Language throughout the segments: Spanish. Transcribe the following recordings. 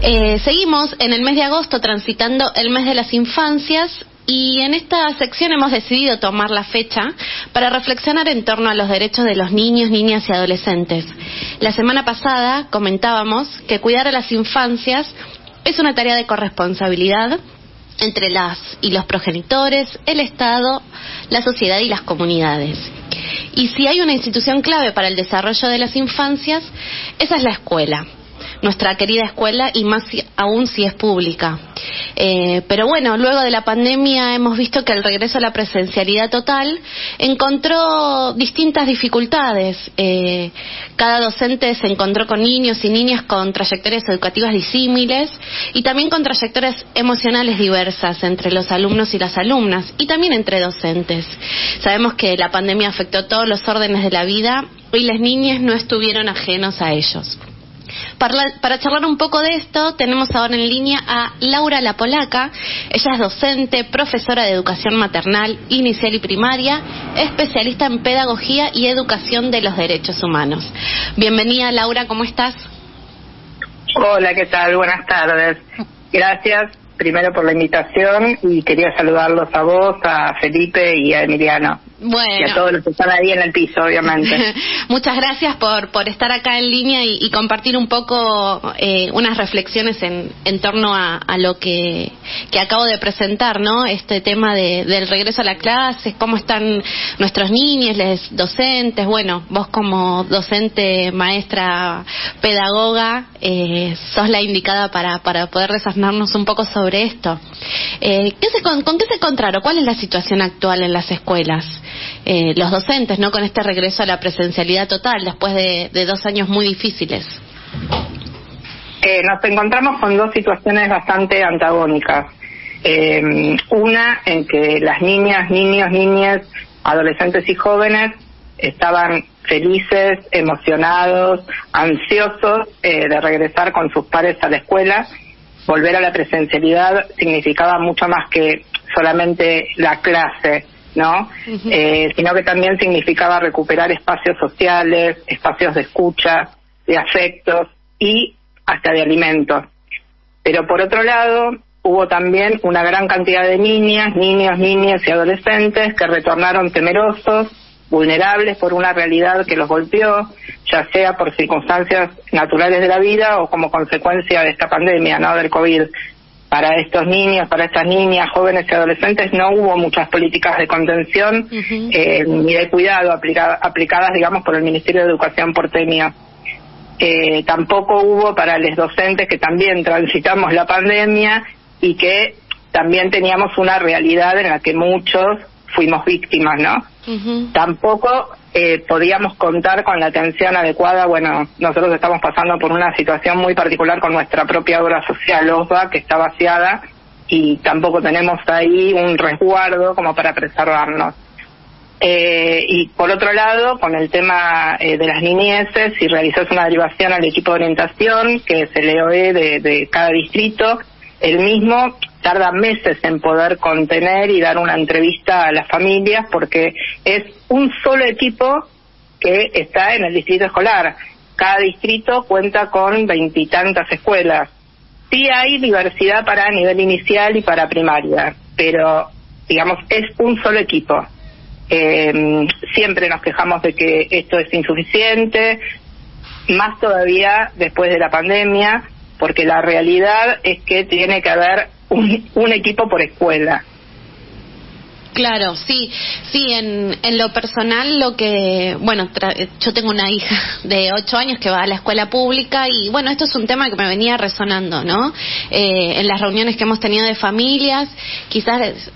Seguimos en el mes de agosto transitando el mes de las infancias y en esta sección hemos decidido tomar la fecha para reflexionar en torno a los derechos de los niños, niñas y adolescentes. La semana pasada comentábamos que cuidar a las infancias es una tarea de corresponsabilidad entre las y los progenitores, el Estado, la sociedad y las comunidades. Y si hay una institución clave para el desarrollo de las infancias, esa es la escuela. Nuestra querida escuela, y más aún si es pública. Pero bueno, luego de la pandemia hemos visto que el regreso a la presencialidad total encontró distintas dificultades. Cada docente se encontró con niños y niñas con trayectorias educativas disímiles y también con trayectorias emocionales diversas entre los alumnos y las alumnas y también entre docentes. Sabemos que la pandemia afectó todos los órdenes de la vida y las niñas no estuvieron ajenos a ellos. Para charlar un poco de esto, tenemos ahora en línea a Laura La Polaca. Ella es docente, profesora de educación maternal, inicial y primaria, especialista en pedagogía y educación de los derechos humanos. Bienvenida, Laura, ¿cómo estás? Hola, ¿qué tal? Buenas tardes. Gracias primero por la invitación y quería saludarlos a vos, a Felipe y a Emiliano. Bueno. Y a todos los que están ahí en el piso, obviamente. Muchas gracias por estar acá en línea y compartir un poco unas reflexiones en torno a lo que acabo de presentar, ¿no? Este tema del regreso a la clase, cómo están nuestros niños, los docentes. Bueno, vos como docente, maestra, pedagoga, sos la indicada para poder desasnarnos un poco sobre esto. ¿Con qué se encontraron? ¿Cuál es la situación actual en las escuelas? Los docentes, ¿no? Con este regreso a la presencialidad total después de 2 años muy difíciles. Nos encontramos con 2 situaciones bastante antagónicas. Una en que las niñas, niños, niñas, adolescentes y jóvenes estaban felices, emocionados, ansiosos de regresar con sus pares a la escuela. Volver a la presencialidad significaba mucho más que solamente la clase, ¿no? Sino que también significaba recuperar espacios sociales, espacios de escucha, de afectos y hasta de alimentos. Pero por otro lado, hubo también una gran cantidad de niñas, niños, niñas y adolescentes que retornaron temerosos, vulnerables por una realidad que los golpeó, ya sea por circunstancias naturales de la vida o como consecuencia de esta pandemia, ¿no? Del COVID. Para estos niños, para estas niñas, jóvenes y adolescentes no hubo muchas políticas de contención ni de cuidado aplicadas, digamos, por el Ministerio de Educación porteño. Tampoco hubo para los docentes que también transitamos la pandemia y que también teníamos una realidad en la que muchos fuimos víctimas, ¿no? Tampoco podíamos contar con la atención adecuada. Bueno, nosotros estamos pasando por una situación muy particular con nuestra propia obra social, OSBA, que está vaciada, y tampoco tenemos ahí un resguardo como para preservarnos. Y por otro lado, con el tema de las niñeces, si realizas una derivación al equipo de orientación, que es el EOE de cada distrito, el mismo tarda meses en poder contener y dar una entrevista a las familias porque es un solo equipo que está en el distrito escolar. Cada distrito cuenta con 20 y tantas escuelas. Sí hay diversidad para nivel inicial y para primaria, pero digamos es un solo equipo. Siempre nos quejamos de que esto es insuficiente, más todavía después de la pandemia, porque la realidad es que tiene que haber un equipo por escuela. Claro, sí, en lo personal lo que, bueno, yo tengo una hija de 8 años que va a la escuela pública y bueno, esto es un tema que me venía resonando, ¿no? En las reuniones que hemos tenido de familias, quizás,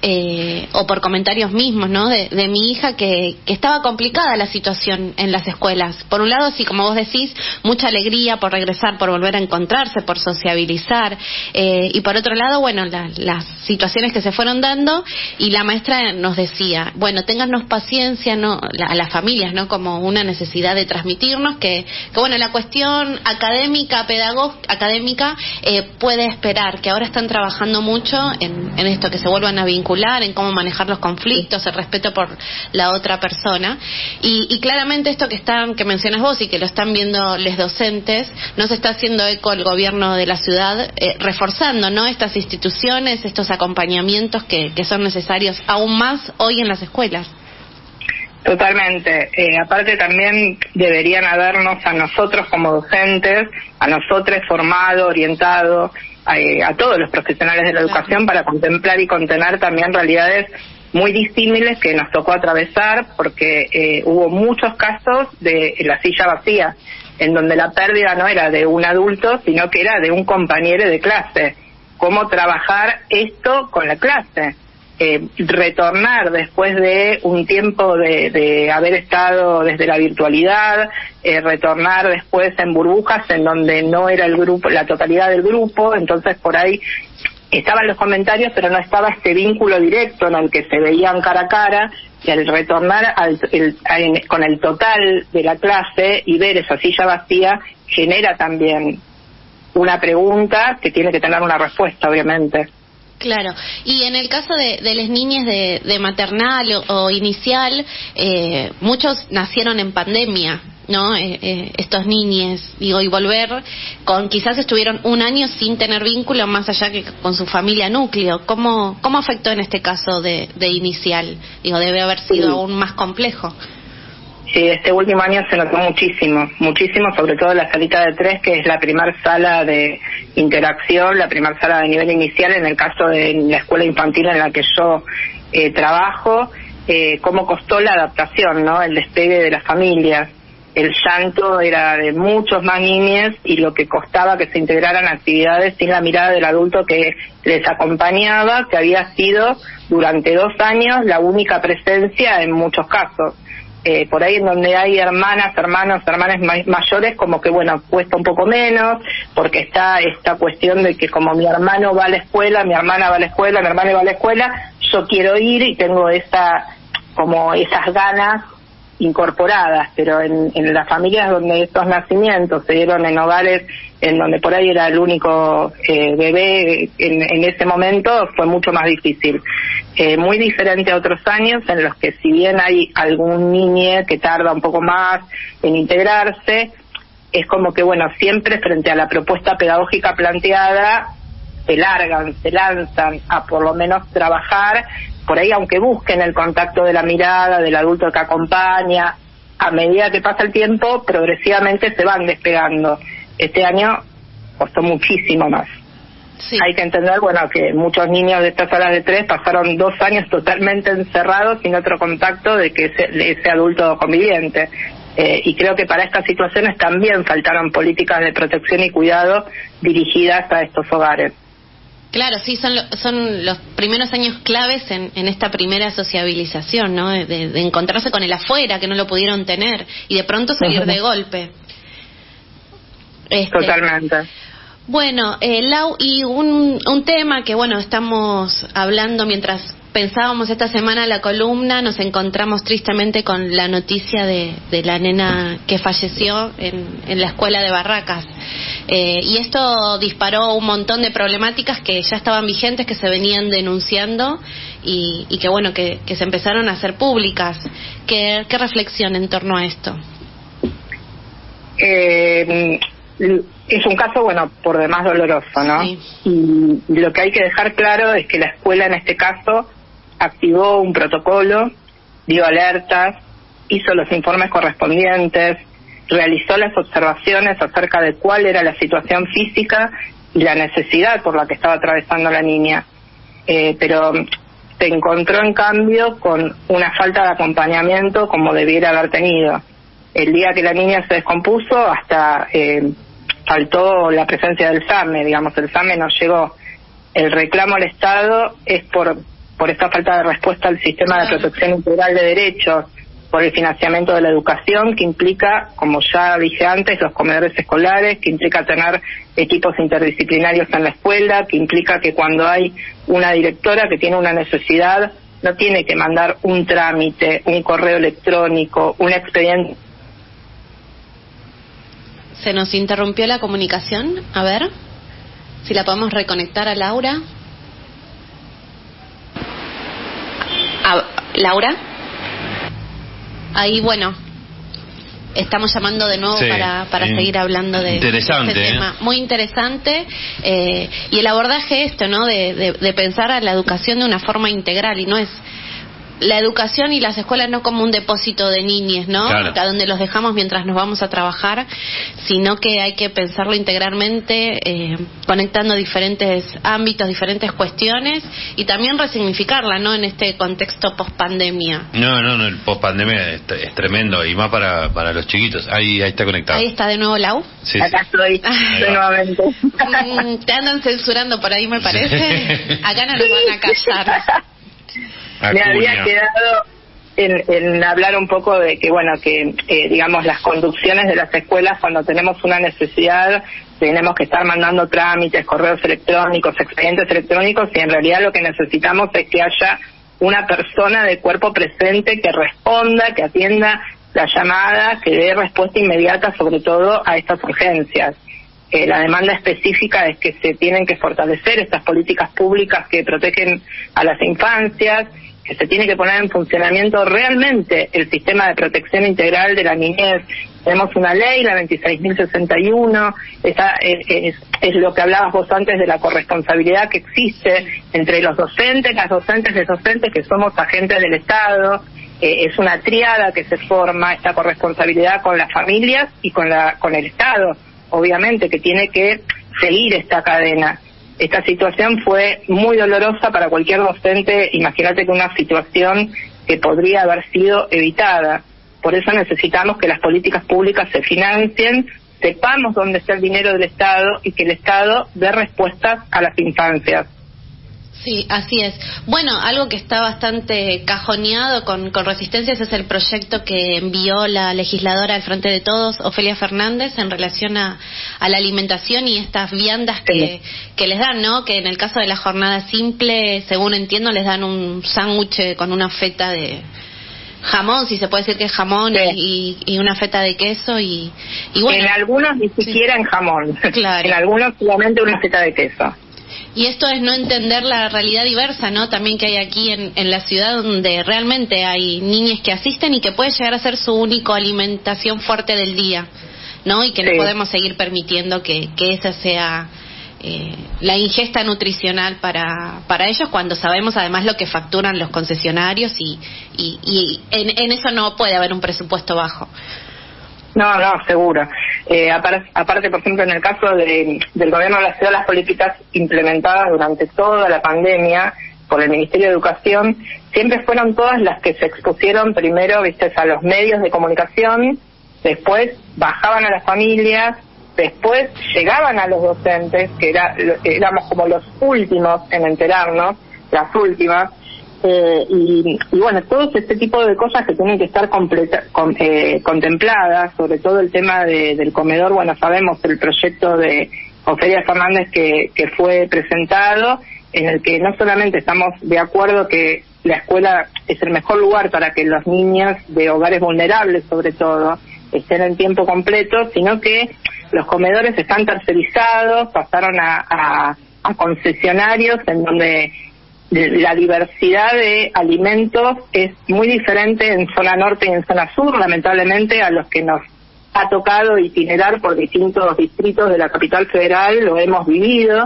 o por comentarios mismos, ¿no? De mi hija que estaba complicada la situación en las escuelas. Por un lado, sí, como vos decís, mucha alegría por regresar, por volver a encontrarse, por sociabilizar, y por otro lado, bueno, las situaciones que se fueron dando y la maestra ella nos decía, bueno, téngannos paciencia, ¿no? A las familias, ¿no? Como una necesidad de transmitirnos que bueno, la cuestión académica, académica puede esperar, que ahora están trabajando mucho en esto, que se vuelvan a vincular, en cómo manejar los conflictos, el respeto por la otra persona. Y claramente esto que mencionas vos y que lo están viendo los docentes, no se está haciendo eco el gobierno de la ciudad, reforzando, ¿no? Estas instituciones, estos acompañamientos que son necesarios aún más hoy en las escuelas. Totalmente. Aparte también deberían habernos a nosotros como docentes, a nosotros formado, orientado, a todos los profesionales de la educación para contemplar y contener también realidades muy disímiles que nos tocó atravesar, porque hubo muchos casos de la silla vacía, en donde la pérdida no era de un adulto, sino que era de un compañero de clase. ¿Cómo trabajar esto con la clase? Retornar después de un tiempo de haber estado desde la virtualidad, retornar después en burbujas en donde no era el grupo, la totalidad del grupo, entonces por ahí estaban los comentarios, pero no estaba este vínculo directo en el que se veían cara a cara, y al retornar con el total de la clase y ver esa silla vacía, genera también una pregunta que tiene que tener una respuesta, obviamente. Claro, y en el caso de las niñas de maternal o inicial, muchos nacieron en pandemia, ¿no? Estos niñes, digo, y volver quizás estuvieron un año sin tener vínculo más allá que con su familia núcleo. ¿Cómo afectó en este caso de inicial? Digo, debe haber sido aún más complejo. Sí, este último año se notó muchísimo, sobre todo la salita de 3, que es la primer sala de interacción, la primer sala de nivel inicial, en el caso de la escuela infantil en la que yo trabajo, cómo costó la adaptación, ¿no? El despegue de las familias. El llanto era de muchos más niños y lo que costaba que se integraran actividades sin la mirada del adulto que les acompañaba, que había sido durante 2 años la única presencia en muchos casos. Por ahí en donde hay hermanas mayores, como que bueno, cuesta un poco menos, porque está esta cuestión de que como mi hermano va a la escuela, mi hermana va a la escuela, mi hermano va a la escuela, yo quiero ir y tengo esas ganas incorporadas, pero en las familias donde estos nacimientos se dieron en hogares en donde por ahí era el único bebé en ese momento, fue mucho más difícil. Muy diferente a otros años en los que si bien hay algún niño que tarda un poco más en integrarse, es como que bueno, siempre frente a la propuesta pedagógica planteada se lanzan a por lo menos trabajar, por ahí aunque busquen el contacto de la mirada del adulto que acompaña, a medida que pasa el tiempo progresivamente se van despegando. Este año costó muchísimo más. Sí. Hay que entender, bueno, que muchos niños de estas salas de 3 pasaron 2 años totalmente encerrados sin otro contacto de ese adulto conviviente. Y creo que para estas situaciones también faltaron políticas de protección y cuidado dirigidas a estos hogares. Claro, sí, son los primeros años claves en esta primera sociabilización, ¿no? De encontrarse con el afuera, que no lo pudieron tener, y de pronto salir de golpe. Totalmente. Bueno, Lau, y un tema que, bueno, estamos hablando mientras pensábamos esta semana la columna, nos encontramos tristemente con la noticia de la nena que falleció en la escuela de Barracas. Y esto disparó un montón de problemáticas que ya estaban vigentes, que se venían denunciando y que, bueno, que se empezaron a hacer públicas. ¿Qué reflexión en torno a esto? Es un caso, bueno, por demás doloroso, ¿no? Sí. Y lo que hay que dejar claro es que la escuela en este caso activó un protocolo, dio alertas, hizo los informes correspondientes, realizó las observaciones acerca de cuál era la situación física y la necesidad por la que estaba atravesando la niña. Pero se encontró en cambio con una falta de acompañamiento como debiera haber tenido. El día que la niña se descompuso hasta faltó la presencia del SAME, digamos, el SAME no llegó. El reclamo al Estado es por esta falta de respuesta al sistema de protección integral de derechos, por el financiamiento de la educación, que implica, como ya dije antes, los comedores escolares, que implica tener equipos interdisciplinarios en la escuela, que implica que cuando hay una directora que tiene una necesidad, no tiene que mandar un trámite, un correo electrónico, un expediente. Se nos interrumpió la comunicación. A ver si la podemos reconectar a Laura. Laura. Ahí, bueno, estamos llamando de nuevo para seguir hablando de este tema. Muy interesante. Y el abordaje ¿no? de pensar a la educación de una forma integral, y no es la educación y las escuelas no como un depósito de niñes, ¿no? Claro. A donde los dejamos mientras nos vamos a trabajar, sino que hay que pensarlo integralmente, conectando diferentes ámbitos, diferentes cuestiones, y también resignificarla, ¿no? En este contexto post-pandemia. No, el post-pandemia es tremendo, y más para los chiquitos. Ahí está conectado. Ahí está de nuevo, Lau. Sí, Acá estoy nuevamente. Te andan censurando por ahí, me parece. Acá no nos van a callar. Me había quedado en hablar un poco de que, bueno, que digamos, las conducciones de las escuelas, cuando tenemos una necesidad, tenemos que estar mandando trámites, correos electrónicos, expedientes electrónicos, y en realidad lo que necesitamos es que haya una persona de cuerpo presente que responda, que atienda la llamada, que dé respuesta inmediata, sobre todo a estas urgencias. La demanda específica es que se tienen que fortalecer estas políticas públicas que protegen a las infancias, que se tiene que poner en funcionamiento realmente el sistema de protección integral de la niñez. Tenemos una ley, la 26.061, es lo que hablabas vos antes de la corresponsabilidad que existe entre los docentes, las docentes, los docentes, que somos agentes del Estado. Es una tríada que se forma, esta corresponsabilidad con las familias y con el Estado, obviamente, que tiene que seguir esta cadena. Esta situación fue muy dolorosa para cualquier docente. Imagínate que una situación que podría haber sido evitada. Por eso necesitamos que las políticas públicas se financien, sepamos dónde está el dinero del Estado y que el Estado dé respuestas a las infancias. Sí, así es. Bueno, algo que está bastante cajoneado con resistencias es el proyecto que envió la legisladora al Frente de Todos, Ofelia Fernández, en relación a la alimentación y estas viandas que les dan, ¿no? Que en el caso de la jornada simple, según entiendo, les dan un sándwich con una feta de jamón, si se puede decir que es jamón, y una feta de queso, y bueno. En algunos ni siquiera en jamón. Claro. En algunos solamente una feta de queso. Y esto es no entender la realidad diversa, ¿no? También que hay aquí en la ciudad, donde realmente hay niñas que asisten y que puede llegar a ser su única alimentación fuerte del día, ¿no? Y que no podemos seguir permitiendo que esa sea la ingesta nutricional para ellos, cuando sabemos además lo que facturan los concesionarios, y en eso no puede haber un presupuesto bajo. No, seguro. Aparte, por ejemplo, en el caso del gobierno de la ciudad, las políticas implementadas durante toda la pandemia por el Ministerio de Educación siempre fueron todas las que se expusieron primero, a los medios de comunicación, después bajaban a las familias, después llegaban a los docentes, que éramos como los últimos en enterarnos, las últimas. Y bueno, todo este tipo de cosas que tienen que estar contempladas, sobre todo el tema del comedor. Bueno, sabemos el proyecto de Ofelia Fernández que fue presentado, en el que no solamente estamos de acuerdo que la escuela es el mejor lugar para que los niños de hogares vulnerables, sobre todo, estén en tiempo completo, sino que los comedores están tercerizados, pasaron a concesionarios en donde la diversidad de alimentos es muy diferente en zona norte y en zona sur, lamentablemente, a los que nos ha tocado itinerar por distintos distritos de la capital federal, lo hemos vivido,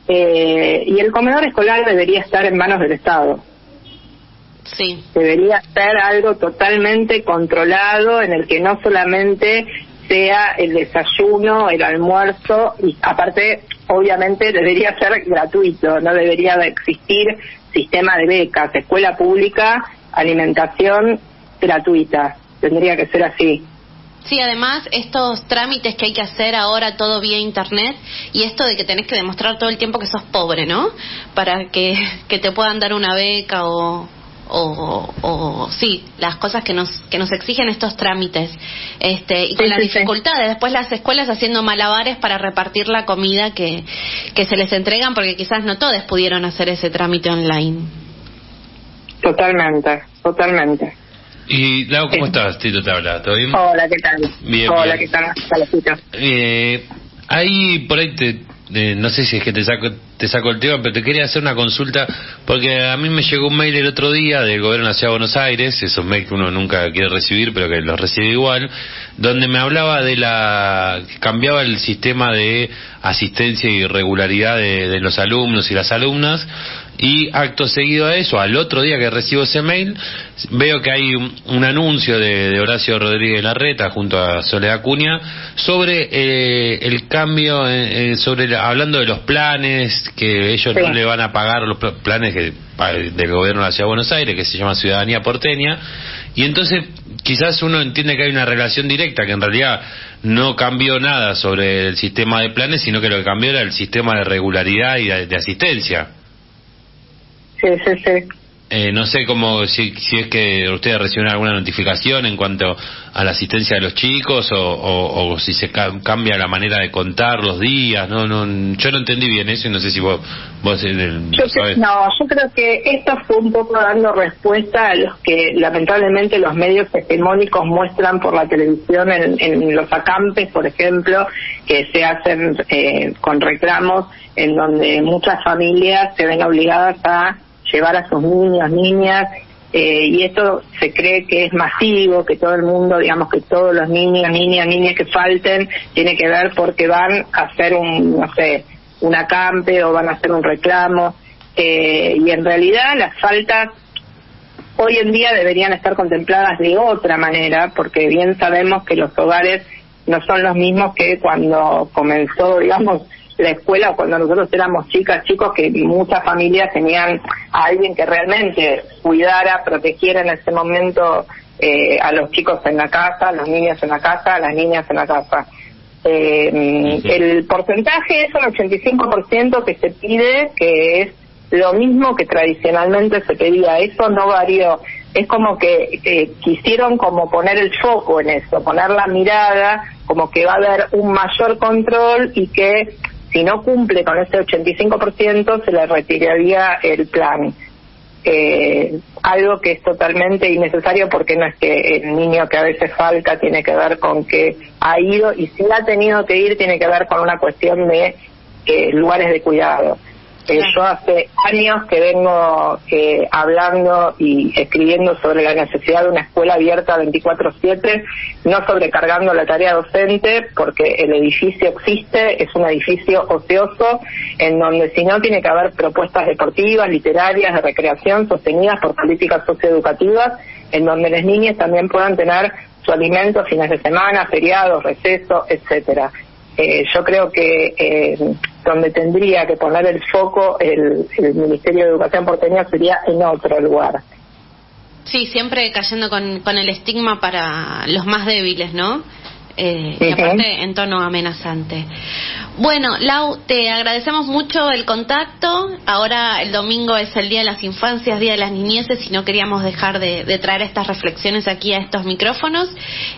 y el comedor escolar debería estar en manos del Estado. Sí. Debería ser algo totalmente controlado, en el que no solamente sea el desayuno, el almuerzo, y aparte, obviamente, debería ser gratuito, no debería de existir sistema de becas, escuela pública, alimentación gratuita, tendría que ser así. Sí, además, estos trámites que hay que hacer ahora todo vía internet, y esto de que tenés que demostrar todo el tiempo que sos pobre, ¿no? Para que te puedan dar una beca o sí, las cosas que nos exigen estos trámites, y con las dificultades, después las escuelas haciendo malabares para repartir la comida que se les entregan, porque quizás no todos pudieron hacer ese trámite online. Totalmente. Y Lau, ¿cómo estás? Tito te habla, ¿todo bien? Hola, ¿qué tal? Bien, Hola, bien. ¿qué tal? Saludito. Ahí por ahí no sé si es que te saco el tema, pero te quería hacer una consulta, porque a mí me llegó un mail el otro día del gobierno de la Ciudad de Buenos Aires, esos mails que uno nunca quiere recibir, pero que los recibe igual, donde me hablaba cambiaba el sistema de asistencia y regularidad de los alumnos y las alumnas, y acto seguido a eso, al otro día que recibo ese mail, veo que hay un anuncio de Horacio Rodríguez Larreta junto a Soledad Cunha sobre el cambio, hablando de los planes, que ellos no le van a pagar los planes del gobierno de la Ciudad de Buenos Aires, que se llama Ciudadanía Porteña, y entonces quizás uno entiende que hay una relación directa, que en realidad no cambió nada sobre el sistema de planes, sino que lo que cambió era el sistema de regularidad y de asistencia. Sí. No sé si es que ustedes reciben alguna notificación en cuanto a la asistencia de los chicos o si se cambia la manera de contar los días. Yo no entendí bien eso y no sé si vos sabés. Yo creo que esto fue un poco dando respuesta a los que lamentablemente los medios hegemónicos muestran por la televisión en los acampes, por ejemplo, que se hacen con reclamos en donde muchas familias se ven obligadas a llevar a sus niños, niñas, y esto se cree que es masivo, que todo el mundo, digamos que todos los niños, niñas que falten, tiene que ver porque van a hacer un acampe o van a hacer un reclamo, y en realidad las faltas hoy en día deberían estar contempladas de otra manera, porque bien sabemos que los hogares no son los mismos que cuando comenzó, digamos, la escuela o cuando nosotros éramos chicos, que muchas familias tenían a alguien que realmente cuidara, protegiera en ese momento a los chicos en la casa, a los niños en la casa, a las niñas en la casa. El porcentaje es un 85% que se pide, que es lo mismo que tradicionalmente se pedía. Eso no varió. Es como que quisieron como poner el foco en eso, poner la mirada, como que va a haber un mayor control y que si no cumple con ese 85% se le retiraría el plan. Algo que es totalmente innecesario, porque no es que el niño que a veces falta tiene que ver con que ha ido, y si ha tenido que ir tiene que ver con una cuestión de lugares de cuidado. Yo hace años que vengo hablando y escribiendo sobre la necesidad de una escuela abierta 24/7, no sobrecargando la tarea docente, porque el edificio existe, es un edificio ocioso, en donde si no tiene que haber propuestas deportivas, literarias, de recreación, sostenidas por políticas socioeducativas, en donde las niñas también puedan tener su alimento fines de semana, feriados, receso, etcétera. Yo creo que donde tendría que poner el foco el Ministerio de Educación porteño sería en otro lugar. Sí, siempre cayendo con el estigma para los más débiles, ¿no? Y aparte en tono amenazante. Bueno, Lau, te agradecemos mucho el contacto. Ahora el domingo es el Día de las Infancias, Día de las Niñeces, y no queríamos dejar de traer estas reflexiones aquí a estos micrófonos.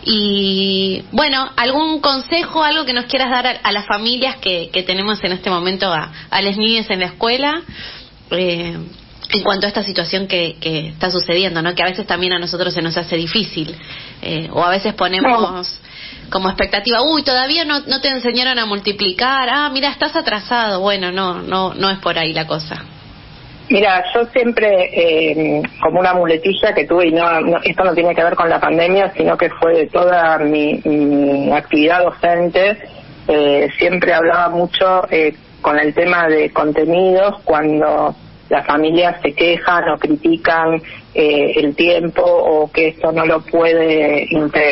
Y bueno, ¿algún consejo, algo que nos quieras dar a las familias que tenemos en este momento a las niñas en la escuela? En cuanto a esta situación que está sucediendo, ¿no? Que a veces también a nosotros se nos hace difícil, o a veces ponemos como expectativa, todavía no te enseñaron a multiplicar, mira, estás atrasado. Bueno, no es por ahí la cosa. Mira, yo siempre, como una muletilla que tuve, y esto no tiene que ver con la pandemia, sino que fue de toda mi actividad docente, siempre hablaba mucho con el tema de contenidos, cuando las familias se quejan o critican el tiempo, o que esto no lo puede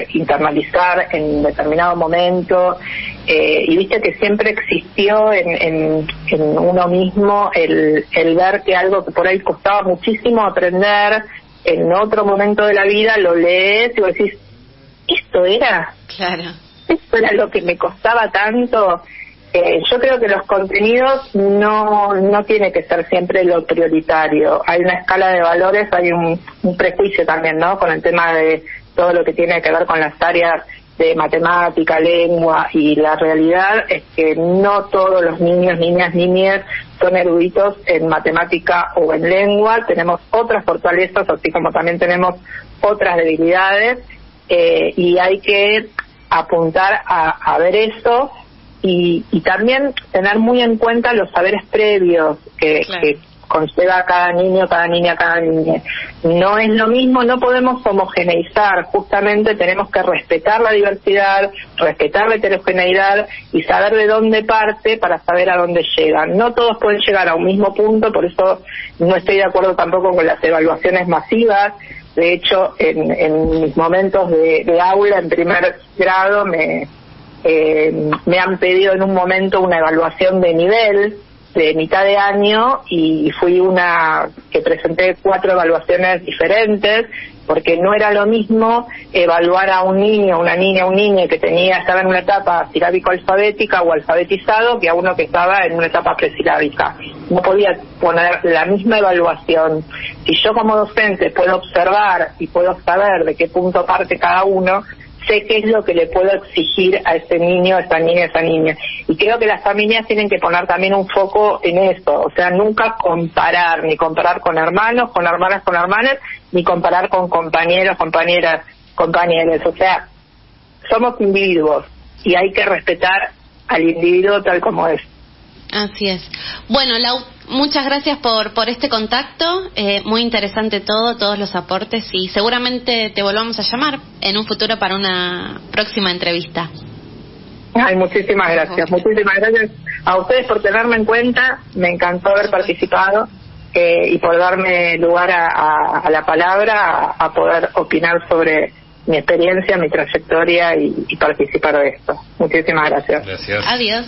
internalizar en determinado momento, y viste que siempre existió en uno mismo el ver que algo que por ahí costaba muchísimo aprender, en otro momento de la vida lo lees y vos decís, ¿esto era? Claro. ¿Esto era lo que me costaba tanto? Yo creo que los contenidos no tiene que ser siempre lo prioritario. Hay una escala de valores, hay un prejuicio también, ¿no? Con el tema de todo lo que tiene que ver con las áreas de matemática, lengua, y la realidad es que no todos los niños, niñas son eruditos en matemática o en lengua. Tenemos otras fortalezas, así como también tenemos otras debilidades, y hay que apuntar a ver eso y también tener muy en cuenta los saberes previos que conlleva cada niño, cada niña. No es lo mismo, no podemos homogeneizar, justamente tenemos que respetar la diversidad, respetar la heterogeneidad y saber de dónde parte para saber a dónde llega. No todos pueden llegar a un mismo punto, por eso no estoy de acuerdo tampoco con las evaluaciones masivas. De hecho, en mis momentos de aula en primer grado me han pedido en un momento una evaluación de nivel de mitad de año, y fui una que presenté 4 evaluaciones diferentes, porque no era lo mismo evaluar a un niño, una niña, un niño que estaba en una etapa silábico-alfabética o alfabetizado, que a uno que estaba en una etapa presilábica. No podía poner la misma evaluación. Si yo como docente puedo observar y puedo saber de qué punto parte cada uno, sé qué es lo que le puedo exigir a ese niño, a esa niña. Y creo que las familias tienen que poner también un foco en eso, o sea, nunca comparar, ni comparar con hermanos, con hermanas, ni comparar con compañeros, compañeros. O sea, somos individuos y hay que respetar al individuo tal como es. Así es. Bueno, Lau, muchas gracias por este contacto, muy interesante todos los aportes, y seguramente te volvamos a llamar en un futuro para una próxima entrevista. Ay, muchísimas gracias a ustedes por tenerme en cuenta, me encantó haber participado y por darme lugar a la palabra, a poder opinar sobre mi experiencia, mi trayectoria y participar de esto. Muchísimas gracias. Gracias. Adiós.